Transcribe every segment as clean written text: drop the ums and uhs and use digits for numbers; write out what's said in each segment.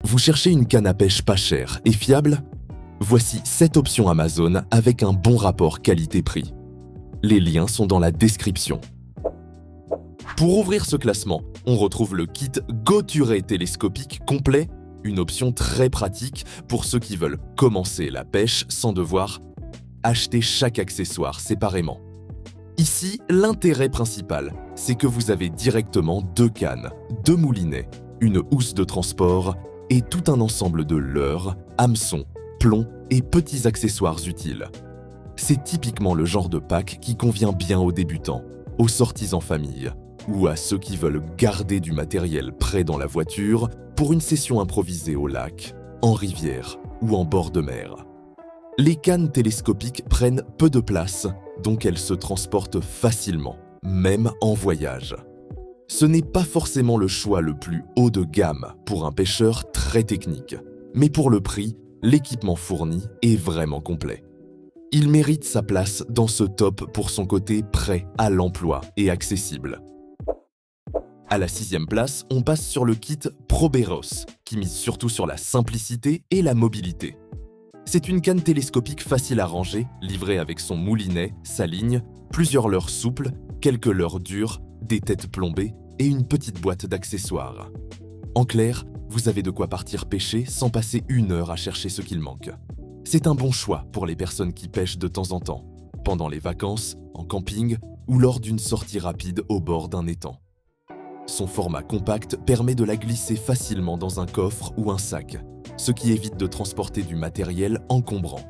Vous cherchez une canne à pêche pas chère et fiable? Voici 7 options Amazon avec un bon rapport qualité-prix. Les liens sont dans la description. Pour ouvrir ce classement, on retrouve le kit Goturé télescopique complet, une option très pratique pour ceux qui veulent commencer la pêche sans devoir acheter chaque accessoire séparément. Ici, l'intérêt principal, c'est que vous avez directement 2 cannes, 2 moulinets, une housse de transport et tout un ensemble de leurres, hameçons, plombs et petits accessoires utiles. C'est typiquement le genre de pack qui convient bien aux débutants, aux sorties en famille ou à ceux qui veulent garder du matériel prêt dans la voiture pour une session improvisée au lac, en rivière ou en bord de mer. Les cannes télescopiques prennent peu de place, donc elles se transportent facilement, même en voyage. Ce n'est pas forcément le choix le plus haut de gamme pour un pêcheur très technique, mais pour le prix, l'équipement fourni est vraiment complet. Il mérite sa place dans ce top pour son côté prêt à l'emploi et accessible. À la 6e place, on passe sur le kit Proberos, qui mise surtout sur la simplicité et la mobilité. C'est une canne télescopique facile à ranger, livrée avec son moulinet, sa ligne, plusieurs leurres souples, quelques leurres dures, des têtes plombées et une petite boîte d'accessoires. En clair, vous avez de quoi partir pêcher sans passer 1 heure à chercher ce qu'il manque. C'est un bon choix pour les personnes qui pêchent de temps en temps, pendant les vacances, en camping ou lors d'une sortie rapide au bord d'un étang. Son format compact permet de la glisser facilement dans un coffre ou un sac, ce qui évite de transporter du matériel encombrant.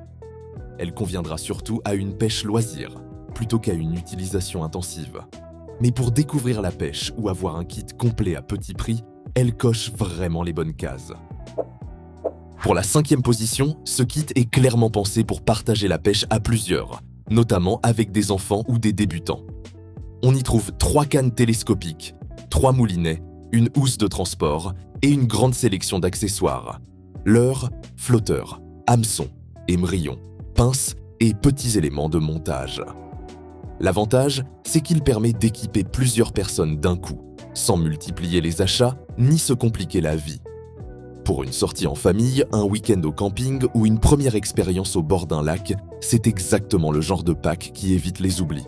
Elle conviendra surtout à une pêche loisir, plutôt qu'à une utilisation intensive. Mais pour découvrir la pêche ou avoir un kit complet à petit prix, elle coche vraiment les bonnes cases. Pour la 5e position, ce kit est clairement pensé pour partager la pêche à plusieurs, notamment avec des enfants ou des débutants. On y trouve 3 cannes télescopiques, 3 moulinets, une housse de transport et une grande sélection d'accessoires. Leurres, flotteurs, hameçons, émerillons, pinces et petits éléments de montage. L'avantage, c'est qu'il permet d'équiper plusieurs personnes d'un coup, sans multiplier les achats ni se compliquer la vie. Pour une sortie en famille, un week-end au camping ou une première expérience au bord d'un lac, c'est exactement le genre de pack qui évite les oublis.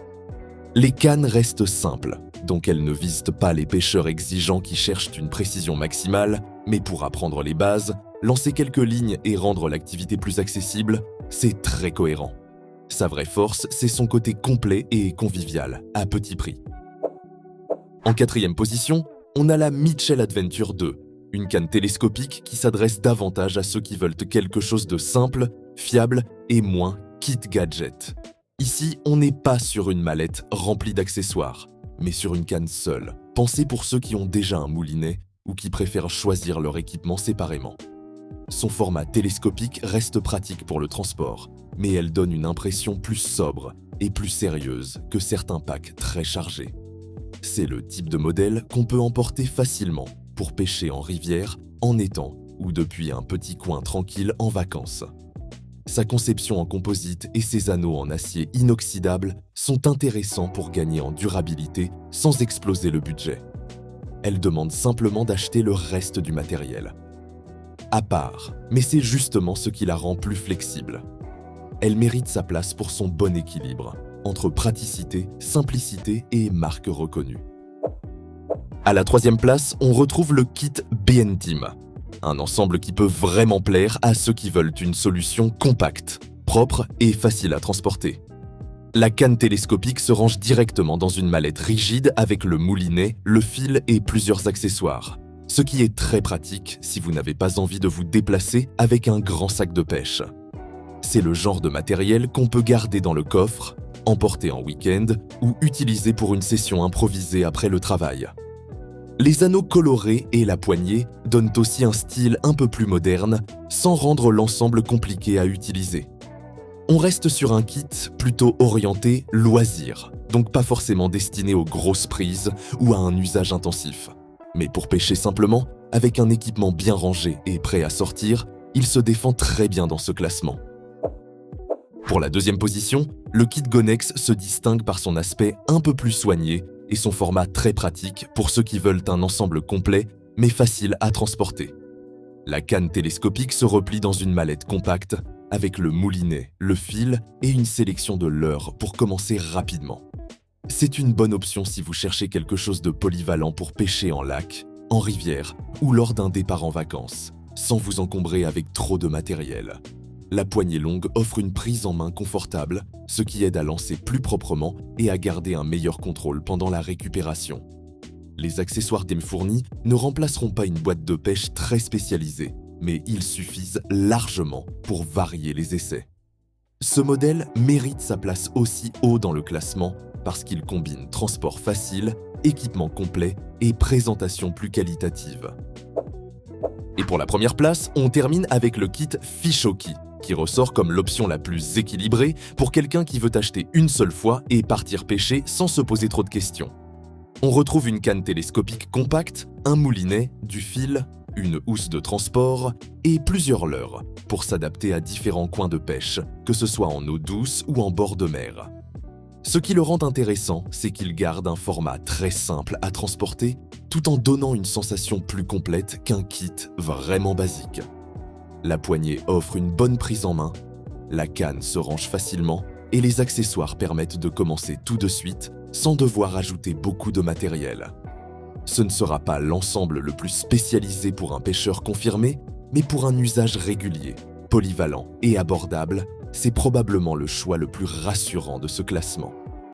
Les cannes restent simples, donc elles ne visent pas les pêcheurs exigeants qui cherchent une précision maximale, mais pour apprendre les bases, lancer quelques lignes et rendre l'activité plus accessible, c'est très cohérent. Sa vraie force, c'est son côté complet et convivial, à petit prix. En 4e position, on a la Mitchell Adventure 2, une canne télescopique qui s'adresse davantage à ceux qui veulent quelque chose de simple, fiable et moins kit gadget. Ici, on n'est pas sur une mallette remplie d'accessoires, mais sur une canne seule, pensée pour ceux qui ont déjà un moulinet ou qui préfèrent choisir leur équipement séparément. Son format télescopique reste pratique pour le transport, mais elle donne une impression plus sobre et plus sérieuse que certains packs très chargés. C'est le type de modèle qu'on peut emporter facilement pour pêcher en rivière, en étang ou depuis un petit coin tranquille en vacances. Sa conception en composite et ses anneaux en acier inoxydable sont intéressants pour gagner en durabilité sans exploser le budget. Elle demande simplement d'acheter le reste du matériel. À part, mais c'est justement ce qui la rend plus flexible. Elle mérite sa place pour son bon équilibre entre praticité, simplicité et marque reconnue. À la 3e place, on retrouve le kit BN-Team, un ensemble qui peut vraiment plaire à ceux qui veulent une solution compacte, propre et facile à transporter. La canne télescopique se range directement dans une mallette rigide avec le moulinet, le fil et plusieurs accessoires, ce qui est très pratique si vous n'avez pas envie de vous déplacer avec un grand sac de pêche. C'est le genre de matériel qu'on peut garder dans le coffre, emporter en week-end ou utiliser pour une session improvisée après le travail. Les anneaux colorés et la poignée donnent aussi un style un peu plus moderne, sans rendre l'ensemble compliqué à utiliser. On reste sur un kit plutôt orienté loisir, donc pas forcément destiné aux grosses prises ou à un usage intensif. Mais pour pêcher simplement, avec un équipement bien rangé et prêt à sortir, il se défend très bien dans ce classement. Pour la 2e position, le kit Gonex se distingue par son aspect un peu plus soigné et son format très pratique pour ceux qui veulent un ensemble complet mais facile à transporter. La canne télescopique se replie dans une mallette compacte avec le moulinet, le fil et une sélection de leurres pour commencer rapidement. C'est une bonne option si vous cherchez quelque chose de polyvalent pour pêcher en lac, en rivière ou lors d'un départ en vacances, sans vous encombrer avec trop de matériel. La poignée longue offre une prise en main confortable, ce qui aide à lancer plus proprement et à garder un meilleur contrôle pendant la récupération. Les accessoires TEM fournis ne remplaceront pas une boîte de pêche très spécialisée, mais ils suffisent largement pour varier les essais. Ce modèle mérite sa place aussi haut dans le classement parce qu'il combine transport facile, équipement complet et présentation plus qualitative. Et pour la première place, on termine avec le kit Fishoki, qui ressort comme l'option la plus équilibrée pour quelqu'un qui veut acheter une seule fois et partir pêcher sans se poser trop de questions. On retrouve une canne télescopique compacte, un moulinet, du fil, une housse de transport et plusieurs leurres pour s'adapter à différents coins de pêche, que ce soit en eau douce ou en bord de mer. Ce qui le rend intéressant, c'est qu'il garde un format très simple à transporter tout en donnant une sensation plus complète qu'un kit vraiment basique. La poignée offre une bonne prise en main, la canne se range facilement et les accessoires permettent de commencer tout de suite sans devoir ajouter beaucoup de matériel. Ce ne sera pas l'ensemble le plus spécialisé pour un pêcheur confirmé, mais pour un usage régulier, polyvalent et abordable, c'est probablement le choix le plus rassurant de ce classement.